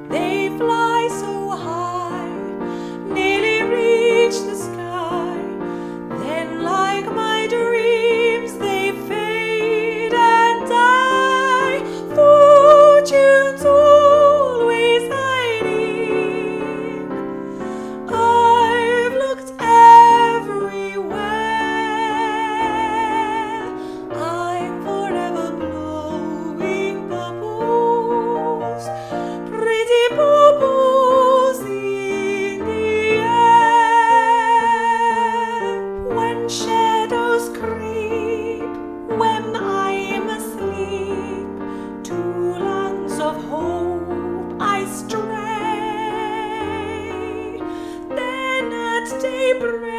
They fly so high, nearly reach the sky. Then, like my dreams, they fade and die. Fortune's always hiding. I've looked everywhere. I'm forever blowing bubbles, pretty bubbles in the air. When shadows creep, when I'm asleep, to lands of hope I stray. Then at daybreak